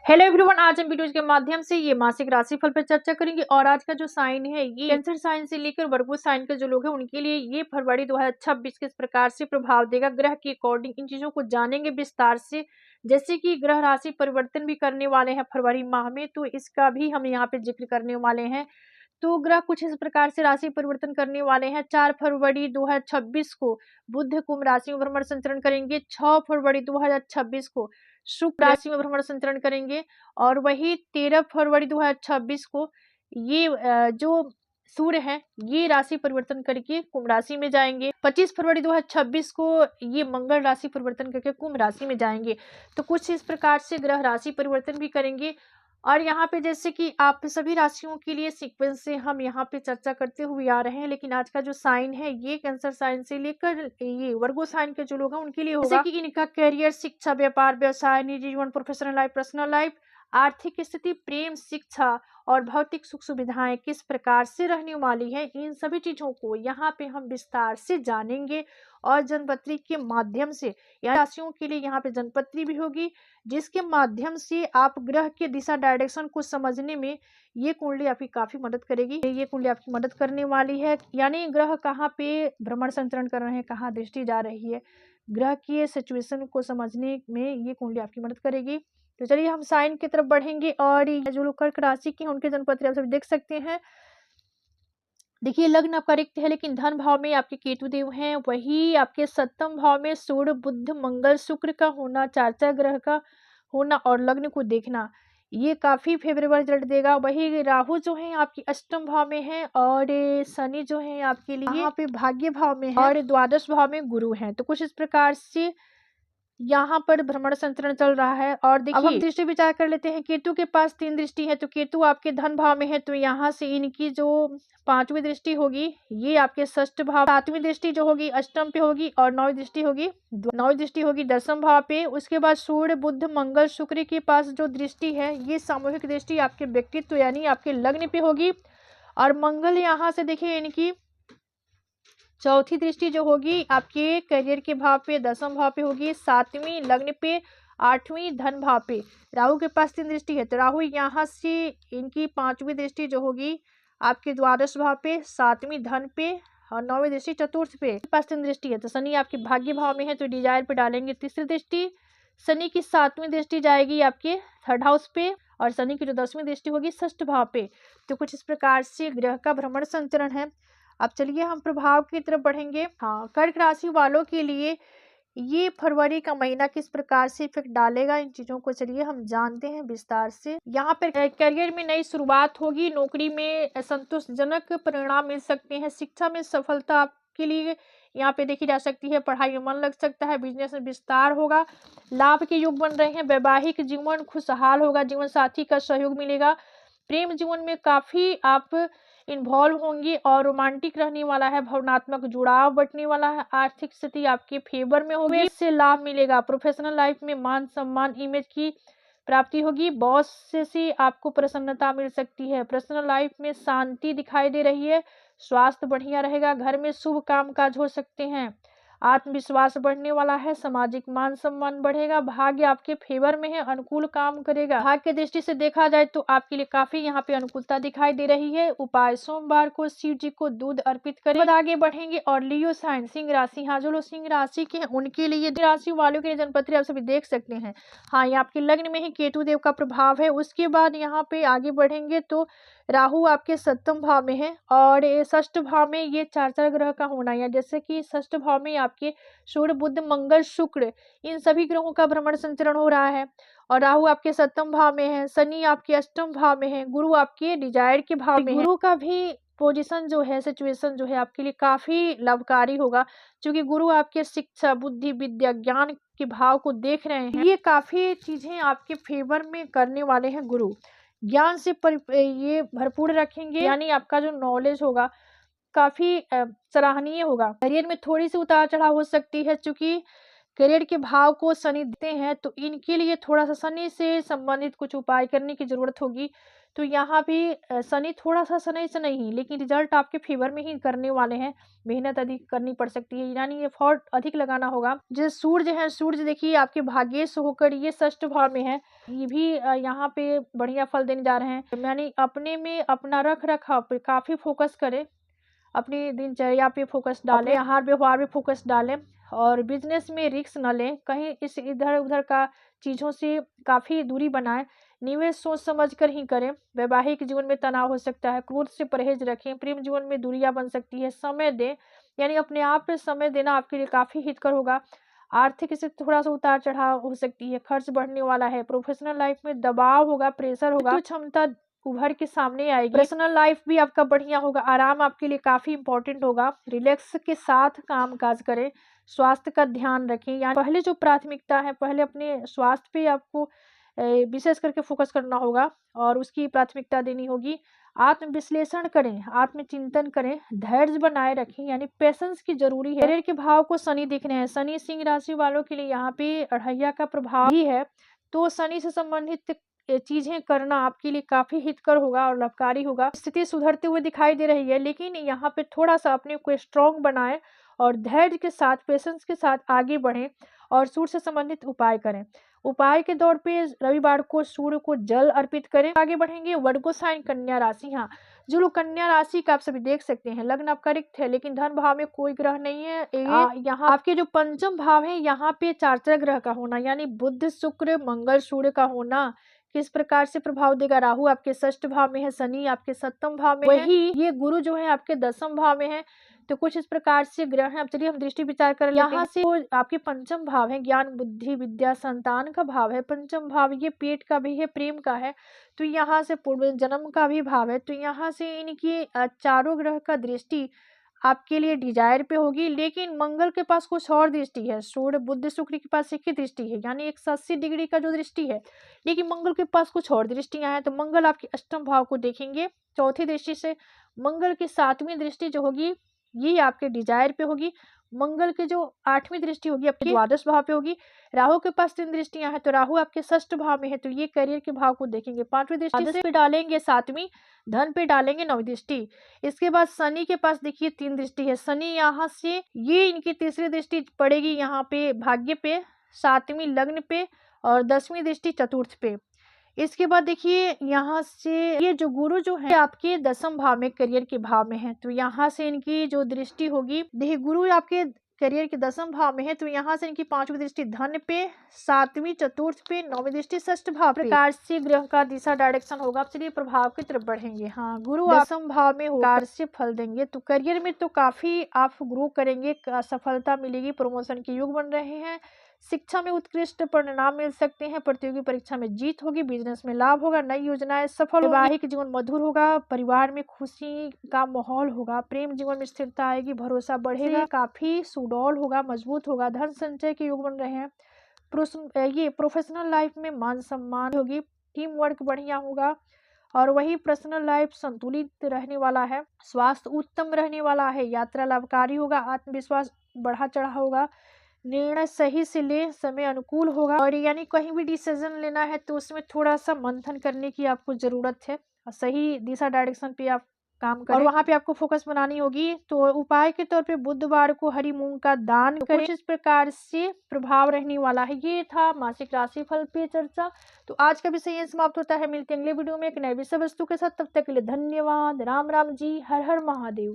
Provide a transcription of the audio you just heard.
Hello everyone, आज हम video के माध्यम से ये मासिक राशिफल पर चर्चा करेंगे। और आज का जो साइन है ये कैंसर साइन से लेकर वर्गो साइन के जो लोग हैं उनके लिए ये फरवरी 2026 किस प्रकार से प्रभाव देगा ग्रह के अकॉर्डिंग, इन चीजों को जानेंगे विस्तार से। जैसे कि ग्रह राशि परिवर्तन भी करने वाले हैं फरवरी माह में, तो इसका भी हम यहाँ पे जिक्र करने वाले हैं। तो ग्रह कुछ इस प्रकार से राशि परिवर्तन करने वाले हैं। 4 फरवरी 2026 को बुध कुंभ राशि में भ्रमण संचरण करेंगे। 6 फरवरी 2026 को शुक्र राशि में भ्रमण संचरण करेंगे। और वही 13 फरवरी 2026 को ये जो सूर्य है ये राशि परिवर्तन करके कुंभ राशि में जाएंगे। 25 फरवरी 2026 को ये मंगल राशि परिवर्तन करके कुंभ राशि में जाएंगे। तो कुछ इस प्रकार से ग्रह राशि परिवर्तन भी करेंगे। और यहाँ पे जैसे कि आप सभी राशियों के लिए सीक्वेंस से हम यहाँ पे चर्चा करते हुए आ रहे हैं, लेकिन आज का जो साइन है ये कैंसर साइन से लेकर ये वर्गो साइन के जो लोग हैं उनके लिए होगा। जैसे कि इनका करियर, शिक्षा, व्यापार, व्यवसाय, निजी जीवन, प्रोफेशनल लाइफ, पर्सनल लाइफ, आर्थिक स्थिति, प्रेम, शिक्षा और भौतिक सुख सुविधाएं किस प्रकार से रहने वाली है, इन सभी चीजों को यहाँ पे हम विस्तार से जानेंगे। और जनपत्री के माध्यम से यहाँ राशियों के लिए यहाँ पे जनपत्री भी होगी, जिसके माध्यम से आप ग्रह के दिशा डायरेक्शन को समझने में ये कुंडली आपकी काफी मदद करेगी। ये कुंडली आपकी मदद करने वाली है, यानी ग्रह कहाँ पे भ्रमण संचरण कर रहे हैं, कहाँ दृष्टि जा रही है, ग्रह की सिचुएशन को समझने में ये कुंडली आपकी मदद करेगी। तो चलिए हम साइन की तरफ बढ़ेंगे। और ये जो लोग कर्क राशि के हैं उनके जनपत्री आप सभी देख सकते हैं। देखिए लग्न आपका रिक्त है, लेकिन धन भाव में आपके केतु देव हैं। वही आपके सप्तम भाव में सूर्य, बुध, मंगल, शुक्र का होना, चार ग्रह का होना और लग्न को देखना ये काफी फेवरेबल रिजल्ट देगा। वही राहु जो है आपकी अष्टम भाव में है, और शनि जो है आपके लिए यहाँ पे भाग्य भाव में है, और द्वादश भाव में गुरु है। तो कुछ इस प्रकार से यहाँ पर भ्रमण संचरण चल रहा है। और देखिए अब हम दृष्टि विचार कर लेते हैं। केतु के पास 3 दृष्टि है, तो केतु आपके धन भाव में है, तो यहाँ से इनकी जो 5वीं दृष्टि होगी ये आपके षष्ठ भाव, 7वीं दृष्टि जो होगी अष्टम पे होगी, और 9वीं दृष्टि होगी दशम भाव पे। उसके बाद सूर्य, बुध, मंगल, शुक्र के पास जो दृष्टि है ये सामूहिक दृष्टि आपके व्यक्तित्व यानी आपके लग्न पे होगी। और मंगल यहाँ से देखिए इनकी चौथी दृष्टि जो होगी आपके करियर के भाव पे, दशम भाव पे होगी, 7वीं लग्न पे, 8वीं धन भाव पे। राहु के पास 3 दृष्टि है, तो राहु यहाँ से इनकी 5वीं दृष्टि जो होगी आपके द्वादश भाव पे, 7वीं धन पे, और 9वीं दृष्टि चतुर्थ पे। पास 3 दृष्टि है, तो शनि आपके भाग्य भाव में है, तो डिजायर पे डालेंगे तीसरी दृष्टि। शनि की 7वीं दृष्टि जाएगी आपके थर्ड हाउस पे, और शनि की जो 10वीं दृष्टि होगी षष्ठ भाव पे। तो कुछ इस प्रकार से ग्रह का भ्रमण संचरण है। अब चलिए हम प्रभाव की तरफ बढ़ेंगे। हाँ, कर्क राशि वालों के लिए ये फरवरी का महीना किस प्रकार से इफेक्ट डालेगा, इन चीजों को चलिए हम जानते हैं विस्तार से। यहाँ पर करियर में नई शुरुआत होगी, नौकरी में संतोषजनक परिणाम मिल सकते हैं, शिक्षा में सफलता आपके लिए यहाँ पे देखी जा सकती है, पढ़ाई में मन लग सकता है, बिजनेस में विस्तार होगा, लाभ के योग बन रहे हैं, वैवाहिक जीवन खुशहाल होगा, जीवन साथी का सहयोग मिलेगा, प्रेम जीवन में काफी आप इन्वॉल्व होंगी और रोमांटिक रहने वाला है, भावनात्मक जुड़ाव बढ़ने वाला है, आर्थिक स्थिति आपके फेवर में होगी, इससे लाभ मिलेगा, प्रोफेशनल लाइफ में मान सम्मान इमेज की प्राप्ति होगी, बॉस से आपको प्रसन्नता मिल सकती है, पर्सनल लाइफ में शांति दिखाई दे रही है, स्वास्थ्य बढ़िया रहेगा, घर में शुभ काम काज हो सकते हैं, आत्मविश्वास बढ़ने वाला है, सामाजिक मान सम्मान बढ़ेगा, भाग्य आपके फेवर में है, अनुकूल काम करेगा। भाग्य की दृष्टि से देखा जाए तो आपके लिए काफी यहाँ पे अनुकूलता दिखाई दे रही है। उपाय, सोमवार को शिव जी को दूध अर्पित करें। आगे बढ़ेंगे। और लियो साइन सिंह राशि, हाँ जो लोग सिंह राशि के हैं उनके लिए, राशि वालों के लिए जनपत्री आप सभी देख सकते हैं। हाँ, ये आपके लग्न में ही केतु देव का प्रभाव है। उसके बाद यहाँ पे आगे बढ़ेंगे तो राहु आपके सप्तम भाव में है, और षष्ठ भाव में ये चार ग्रह का होना है, जैसे कि षष्ठ भाव में आपके सूर्य, बुध, मंगल, शुक्र इन सभी ग्रहों का भ्रमण संचरण हो रहा है। और राहु आपके सप्तम भाव में है, शनि आपके अष्टम भाव में है, गुरु आपके डिजायर के भाव में है। गुरु का भी पोजीशन जो है, सिचुएशन जो है आपके लिए काफी लाभकारी होगा, क्योंकि गुरु आपके शिक्षा, बुद्धि, विद्या, ज्ञान के भाव को देख रहे हैं। ये काफी चीजें आपके फेवर में करने वाले हैं। गुरु ज्ञान से ये भरपूर रखेंगे, यानी आपका जो नॉलेज होगा काफी सराहनीय होगा। करियर में थोड़ी सी उतार चढ़ाव हो सकती है, क्योंकि करियर के भाव को शनि देते हैं, तो इनके लिए थोड़ा-सा शनि से संबंधित कुछ उपाय करने की ज़रूरत होगी। तो यहाँ भी शनि थोड़ा-सा, शनि से नहीं लेकिन रिज़ल्ट आपके फ़ेवर में ही करने वाले हैं। मेहनत अधिक करनी पड़ सकती है, यानी एफ़र्ट अधिक लगाना होगा। जो सूर्य हैं, सूर्य देखिए आपके भाग्येश होकर ये षष्ठ भाव में है। ये भी यहाँ पे बढ़िया फल देने जा रहे हैं। यानी अपने में अपना रख-रखाव पे काफ़ी फ़ोकस करें। अपनी दिनचर्या पे फ़ोकस डालें, अपने आहार-व्यवहार पे फ़ोकस डालें और बिज़नेस में रिस्क ना लें। कहीं इस इधर-उधर का चीज़ों से काफ़ी दूरी बनाएँ। निवेश सोच समझ कर ही करें। वैवाहिक जीवन में तनाव हो सकता है, क्रोध से परहेज़ रखें। प्रेम जीवन में दूरियाँ बन सकती है, समय दें। यानी अपने आप पे समय देना आपके लिए काफ़ी हितकर होगा। आर्थिक स्थिति थोड़ा-सा उतार-चढ़ाव हो सकती है, खर्च बढ़ने वाला है। प्रोफ़ेशनल लाइफ़ में दबाव होगा, प्रेशर होगा, तो क्षमता उभर के सामने आएगी। पर्सनल लाइफ भी आपका बढ़िया होगा, आराम आपके लिए काफ़ी इम्पोर्टेंट होगा। रिलैक्स के साथ काम-काज करें, स्वास्थ्य का ध्यान रखें। यानी पहले जो प्राथमिकता है, पहले अपने स्वास्थ्य पे आपको विशेष करके फ़ोकस करना होगा और उसकी प्राथमिकता देनी होगी। आत्म-विश्लेषण करें, आत्म-चिंतन करें, धैर्य बनाए रखें, यानी पेशेंस की ज़रूरी है। करियर के भाव को शनि दिख रहे हैं, शनि सिंह राशि वालों के लिए यहाँ पे अढ़ैया का प्रभाव भी है, तो शनि से संबंधित चीज़ें करना आपके लिए काफ़ी हितकर होगा और लाभकारी होगा। स्थिति सुधरते हुए दिखाई दे रही है, लेकिन यहाँ पे थोड़ा-सा अपने को स्ट्रॉन्ग बनाएँ और धैर्य के साथ, पेशेंस के साथ आगे बढ़ें और सूर्य से संबंधित उपाय करें। उपाय के तौर पे रविवार को सूर्य को जल अर्पित करें। आगे बढ़ेंगे वर्गो साइन कन्या राशि। हाँ, जो लोग कन्या राशि का आप सभी देख सकते हैं, लग्न आपका रिक्त है लेकिन धन भाव में कोई ग्रह नहीं है। ये यहाँ आपके जो पंचम भाव है, यहाँ पे 4 ग्रह का होना, यानी बुध, शुक्र, मंगल, सूर्य का होना किस प्रकार से प्रभाव देगा। राहु आपके षष्ठ भाव में है, शनि आपके सप्तम भाव में है, वही ये गुरु जो है आपके 10म भाव में है। तो कुछ इस प्रकार से ग्रह हैं। अब चलिए हम दृष्टि विचार कर लेते हैं। यहाँ से आपके पंचम भाव है, ज्ञान, बुद्धि, विद्या, संतान का भाव है। पंचम भाव ये पेट का भी है, प्रेम का है, तो यहाँ से पूर्व जन्म का भी भाव है। तो यहाँ से इनकी चारों ग्रह का दृष्टि आपके लिए डिजायर पे होगी, लेकिन मंगल के पास कुछ और दृष्टि है। सूर्य, बुध, शुक्र के पास एक ही दृष्टि है, यानी 180 डिग्री का जो दृष्टि है, लेकिन मंगल के पास कुछ और दृष्टियां हैं। तो मंगल आपके अष्टम भाव को देखेंगे चौथी दृष्टि से। मंगल की 7वीं दृष्टि जो होगी ये आपके डिजायर पे होगी। मंगल के जो 8वीं दृष्टि होगी आपके द्वादश भाव पे होगी। राहु के पास 3 दृष्टियां हैं, तो राहु आपके षष्ठ भाव में है, तो ये करियर के भाव को देखेंगे। 5वीं दृष्टि से पे डालेंगे 7वीं, धन पे डालेंगे 9वीं दृष्टि। इसके बाद शनि के पास देखिए 3 दृष्टि है। शनि यहाँ से ये इनकी तीसरी दृष्टि पड़ेगी यहाँ पे भाग्य पे, 7वीं लग्न पे और 10वीं दृष्टि चतुर्थ पे। इसके बाद देखिए यहाँ से ये जो गुरु जो है आपके 10म भाव में, करियर के भाव में है, तो यहाँ से इनकी जो दृष्टि होगी, देखिए गुरु आपके करियर के 10म भाव में है, तो यहाँ से इनकी 5वीं दृष्टि धन पे, 7वीं चतुर्थ पे, 9वीं दृष्टि षष्ठ भाव पे। प्रकार से ग्रह का दिशा डायरेक्शन होगा। अब चलिए प्रभाव की तरफ बढ़ेंगे। हाँ, गुरु 10म भाव में होकर से फल देंगे, तो करियर में तो काफी आप ग्रो करेंगे, सफलता मिलेगी, प्रमोशन के योग बन रहे हैं। शिक्षा में उत्कृष्ट परिणाम मिल सकते हैं, प्रतियोगी परीक्षा में जीत होगी, बिजनेस में लाभ होगा, नई योजनाएं सफल होगी, वैवाहिक जीवन मधुर होगा, परिवार में खुशी का माहौल होगा, प्रेम जीवन में स्थिरता आएगी, भरोसा बढ़ेगा, काफी सुडौल होगा, मजबूत होगा, धन संचय के योग बन रहे हैं। ये प्रोफेशनल लाइफ में मान सम्मान होगी, टीम वर्क बढ़िया होगा और वही पर्सनल लाइफ संतुलित रहने वाला है, स्वास्थ्य उत्तम रहने वाला है, यात्रा लाभकारी होगा, आत्मविश्वास बढ़ा चढ़ा होगा, निर्णय सही से ले, समय अनुकूल होगा और यानी कहीं भी डिसीजन लेना है तो उसमें थोड़ा सा मंथन करने की आपको जरूरत है और सही दिशा डायरेक्शन पे आप काम करें और वहां पे आपको फोकस बनानी होगी। तो उपाय के तौर पे बुधवार को हरी मूंग का दान करें। कुछ इस प्रकार से प्रभाव रहने वाला है। ये था मासिक राशिफल पे चर्चा। तो आज का विषय यही समाप्त होता है। मिलते हैं अगले वीडियो में एक नए विषय वस्तु के साथ। तब तक के लिए धन्यवाद। राम राम जी, हर हर महादेव।